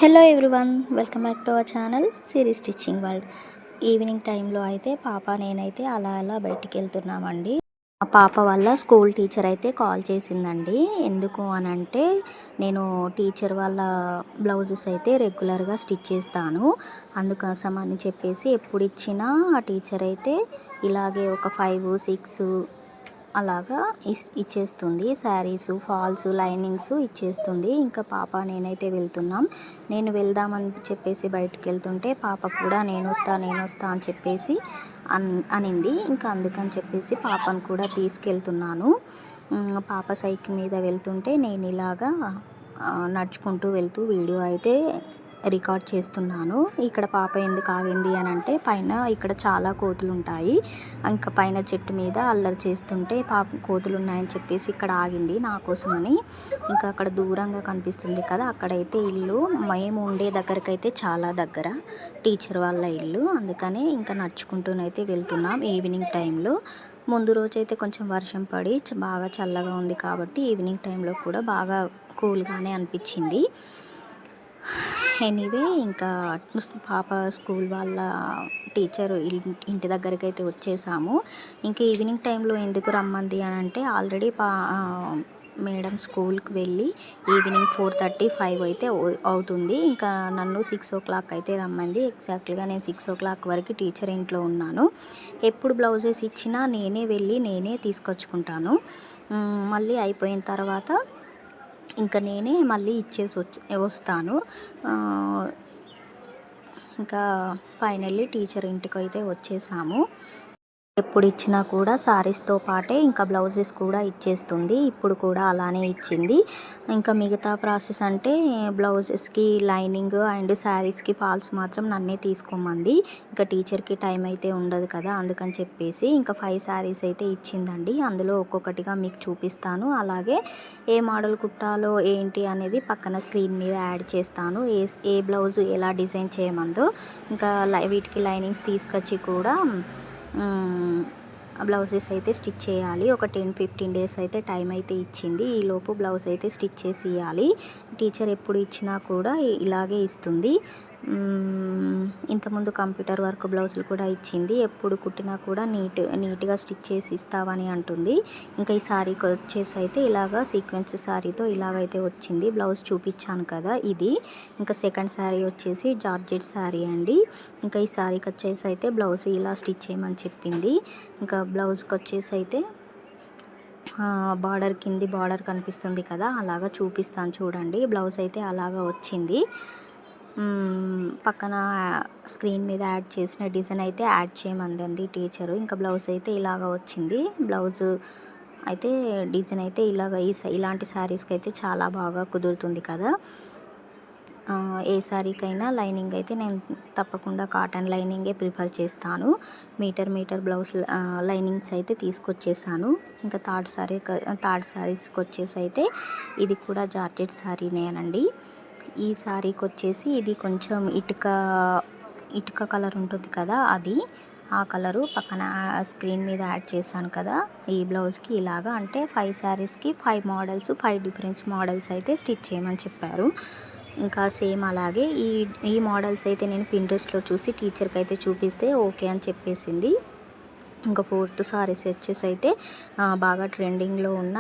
Hello everyone, welcome back to our channel Siri stitching world. Evening టైంలో అయితే నేనైతే అలా బయటికి వెళ్తున్నామండి. మా పాప వల్ల స్కూల్ టీచర్ అయితే కాల్ చేసిందండి. ఎందుకు అని అంటే, నేను టీచర్ వాళ్ళ బ్లౌజెస్ అయితే రెగ్యులర్గా స్టిచ్ చేస్తాను. అందుకోసం అని చెప్పేసి ఎప్పుడు ఇచ్చినా ఆ టీచర్ అయితే ఇలాగే ఒక 5, 6 అలాగా ఇచ్చేస్తుంది. శారీసు, ఫాల్స్, లైనింగ్స్ ఇచ్చేస్తుంది. ఇంకా పాప నేనైతే వెళ్తున్నాం. నేను వెళ్దామని చెప్పేసి బయటకు వెళ్తుంటే పాప కూడా నేను వస్తా అని చెప్పేసి అనింది. ఇంకా అందుకని చెప్పేసి పాపను కూడా తీసుకెళ్తున్నాను. పాప సైకిల్ మీద వెళ్తుంటే నేను ఇలాగా నడుచుకుంటూ వెళ్తూ వీడియో అయితే రికార్డ్ చేస్తున్నాను. ఇక్కడ పాప ఎందుకు ఆగింది అని అంటే, పైన ఇక్కడ చాలా కోతులు ఉంటాయి. ఇంకా పైన చెట్టు మీద అల్లరి చేస్తుంటే కోతులు ఉన్నాయని చెప్పేసి ఇక్కడ ఆగింది నా కోసమని. ఇంకా అక్కడ దూరంగా కనిపిస్తుంది కదా, అక్కడైతే ఇల్లు మేము ఉండే దగ్గరకైతే చాలా దగ్గర టీచర్ వాళ్ళ ఇల్లు. అందుకనే ఇంకా నడుచుకుంటూనైతే వెళ్తున్నాం ఈవినింగ్ టైంలో. ముందు రోజైతే కొంచెం వర్షం పడి బాగా చల్లగా ఉంది కాబట్టి ఈవినింగ్ టైంలో కూడా బాగా కూల్గానే అనిపించింది. ఎనీవే, ఇంకా పాప స్కూల్ వాళ్ళ టీచర్ ఇంటి దగ్గరికి అయితే వచ్చేసాము. ఇంకా ఈవినింగ్ టైంలో ఎందుకు రమ్మంది అని అంటే, ఆల్రెడీ మేడం స్కూల్కి వెళ్ళి ఈవినింగ్ 4:30, 5 అయితే అవుతుంది. ఇంకా నన్ను 6 o'clock అయితే రమ్మంది. ఎగ్జాక్ట్గా నేను 6 o'clock వరకు టీచర్ ఇంట్లో ఉన్నాను. ఎప్పుడు బ్లౌజెస్ ఇచ్చినా నేనే వెళ్ళి నేనే తీసుకొచ్చుకుంటాను. మళ్ళీ అయిపోయిన తర్వాత ఇంకా నేనే మళ్ళీ ఇచ్చేసి వస్తాను. ఇంకా ఫైనల్లీ టీచర్ ఇంటికి అయితే వచ్చేసాము. ఎప్పుడు ఇచ్చినా కూడా శారీస్తో పాటే ఇంకా బ్లౌజెస్ కూడా ఇచ్చేస్తుంది. ఇప్పుడు కూడా అలానే ఇచ్చింది. ఇంకా మిగతా ప్రాసెస్ అంటే బ్లౌజెస్కి లైనింగ్ అండ్ శారీస్కి ఫాల్స్ మాత్రం నన్నే తీసుకోమంది. ఇంకా టీచర్కి టైం అయితే ఉండదు కదా, అందుకని చెప్పేసి ఇంకా 5 శారీస్ అయితే ఇచ్చిందండి. అందులో ఒక్కొక్కటిగా మీకు చూపిస్తాను. అలాగే ఏ మోడల్ కుట్టాలో ఏంటి అనేది పక్కన స్క్రీన్ మీద యాడ్ చేస్తాను. ఏ బ్లౌజు ఎలా డిజైన్ చేయమందో. ఇంకా వీటికి లైనింగ్స్ తీసుకొచ్చి కూడా బ్లౌజెస్ అయితే స్టిచ్ చేయాలి. ఒక 10-15 days అయితే టైం అయితే ఇచ్చింది. ఈలోపు బ్లౌజ్ అయితే స్టిచ్ చేసి ఇవ్వాలి. టీచర్ ఎప్పుడు ఇచ్చినా కూడా ఇలాగే ఇస్తుంది. ఇంతకుముందు కంప్యూటర్ వర్క్ బ్లౌజులు కూడా ఇచ్చింది. ఎప్పుడు కుట్టినా కూడా నీట్గా స్టిచ్ చేసి ఇస్తావని అంటుంది. ఇంకా ఈ శారీకి వచ్చేసి అయితే ఇలాగా సీక్వెన్స్ శారీతో ఇలాగైతే వచ్చింది. బ్లౌజ్ చూపించాను కదా ఇది. ఇంకా సెకండ్ శారీ వచ్చేసి జార్జెట్ శారీ అండి. ఇంకా ఈ శారీకి వచ్చేసి అయితే బ్లౌజ్ ఇలా స్టిచ్ చేయమని చెప్పింది. ఇంకా బ్లౌజ్కి వచ్చేసి అయితే కింది బార్డర్ కనిపిస్తుంది కదా, అలాగా చూపిస్తాను చూడండి. బ్లౌజ్ అయితే అలాగా వచ్చింది. పక్కన స్క్రీన్ మీద యాడ్ చేసిన డిజైన్ అయితే యాడ్ చేయమందండి టీచరు. ఇంకా బ్లౌజ్ అయితే ఇలాగ వచ్చింది. బ్లౌజు అయితే డిజైన్ అయితే ఇలాంటి శారీస్కి అయితే చాలా బాగా కుదురుతుంది కదా. ఏ శారీకైనా లైనింగ్ అయితే నేను తప్పకుండా కాటన్ లైనింగే ప్రిఫర్ చేస్తాను. మీటర్ బ్లౌజ్ లైనింగ్స్ అయితే తీసుకొచ్చేసాను. ఇంకా థర్డ్ శారీస్కి వచ్చేసి అయితే ఇది కూడా జార్జెట్ శారీనేనండి. ఈ శారీకి వచ్చేసి ఇది కొంచెం ఇటుక కలర్ ఉంటుంది కదా, అది ఆ కలరు పక్కన స్క్రీన్ మీద యాడ్ చేశాను కదా. ఈ బ్లౌజ్కి ఇలాగా అంటే 5 శారీస్కి 5 డిఫరెంట్ మోడల్స్ అయితే స్టిచ్ చేయమని చెప్పారు. ఇంకా సేమ్ అలాగే ఈ మోడల్స్ అయితే నేను పింట్రెస్ట్లో చూసి టీచర్కి అయితే చూపిస్తే ఓకే అని చెప్పేసింది. ఇంకా 4th శారీస్ వచ్చేసి అయితే బాగా ట్రెండింగ్లో ఉన్న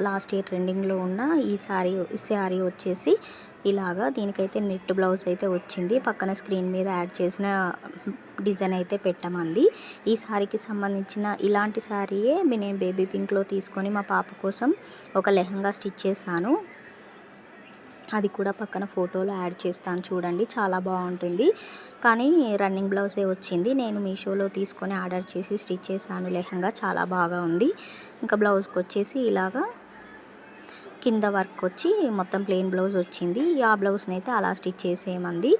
లాస్ట్ ఇయర్ ట్రెండింగ్లో ఉన్న ఈ శారీ వచ్చేసి ఇలాగా దీనికైతే నెట్ బ్లౌజ్ అయితే వచ్చింది. పక్కన స్క్రీన్ మీద యాడ్ చేసిన డిజైన్ అయితే పెట్టమంది. ఈ శారీకి సంబంధించిన ఇలాంటి శారీయే నేను బేబీ పింక్లో తీసుకొని మా పాప కోసం ఒక లెహంగా స్టిచ్ చేశాను. అది కూడా పక్కన ఫోటోలో యాడ్ చేస్తాను చూడండి, చాలా బాగుంటుంది. కానీ రన్నింగ్ బ్లౌజే వచ్చింది. నేను మీషోలో తీసుకొని ఆర్డర్ చేసి స్టిచ్ చేశాను లెహంగా, చాలా బాగా ఉంది. ఇంకా బ్లౌజ్కి వచ్చేసి ఇలాగా కింద వర్క్ వచ్చి మొత్తం ప్లెయిన్ బ్లౌజ్ వచ్చింది. ఆ బ్లౌజ్ని అయితే అలా స్టిచ్ చేసేయమంది.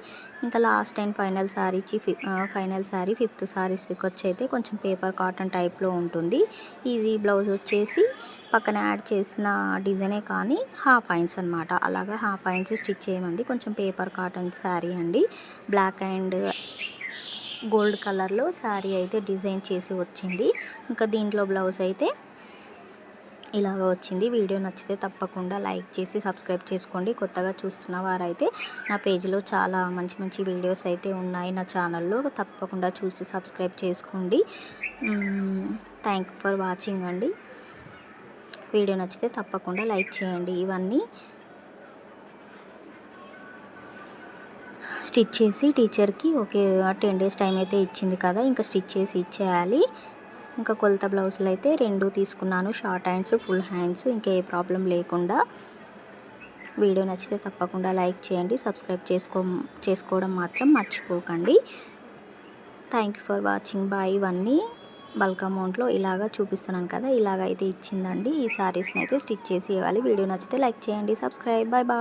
ఇంకా last and final sari 5th శారీస్కి వచ్చి అయితే కొంచెం పేపర్ కాటన్ టైప్లో ఉంటుంది. ఇది బ్లౌజ్ వచ్చేసి పక్కన యాడ్ చేసిన డిజైనే కానీ హాఫ్ ఐన్స్ అనమాట. అలాగా హాఫ్ ఐన్స్ స్టిచ్ చేయమంది. కొంచెం పేపర్ కాటన్ శారీ అండి. బ్లాక్ అండ్ గోల్డ్ కలర్లో శారీ అయితే డిజైన్ చేసి వచ్చింది. ఇంకా దీంట్లో బ్లౌజ్ అయితే ఇలాగ వచ్చింది. వీడియో నచ్చితే తప్పకుండా లైక్ చేసి సబ్స్క్రైబ్ చేసుకోండి. కొత్తగా చూస్తున్న వారైతే నా పేజ్లో చాలా మంచి మంచి వీడియోస్ అయితే ఉన్నాయి నా ఛానల్లో, తప్పకుండా చూసి సబ్స్క్రైబ్ చేసుకోండి. థ్యాంక్ ఫర్ వాచింగ్ అండి. వీడియో నచ్చితే తప్పకుండా లైక్ చేయండి. ఇవన్నీ స్టిచ్ చేసి టీచర్కి ఓకే 10 days టైం అయితే ఇచ్చింది కదా, ఇంకా స్టిచ్ చేసి ఇచ్చేయాలి. ఇంకా కొలత బ్లౌజులు అయితే 2 తీసుకున్నాను, షార్ట్ హ్యాండ్స్ ఫుల్ హ్యాండ్స్, ఇంకా ఏ ప్రాబ్లం లేకుండా. వీడియో నచ్చితే తప్పకుండా లైక్ చేయండి, సబ్స్క్రైబ్ చేసుకోవడం మాత్రం మర్చిపోకండి. Thank you for watching bye. ఇవన్నీ బల్క్ అమౌంట్లో ఇలాగా చూపిస్తున్నాను కదా, ఇలాగైతే ఇచ్చిందండి. ఈ శారీస్ని అయితే స్టిచ్ చేసి ఇవ్వాలి. వీడియో నచ్చితే లైక్ చేయండి, సబ్స్క్రైబ్. Bye bye.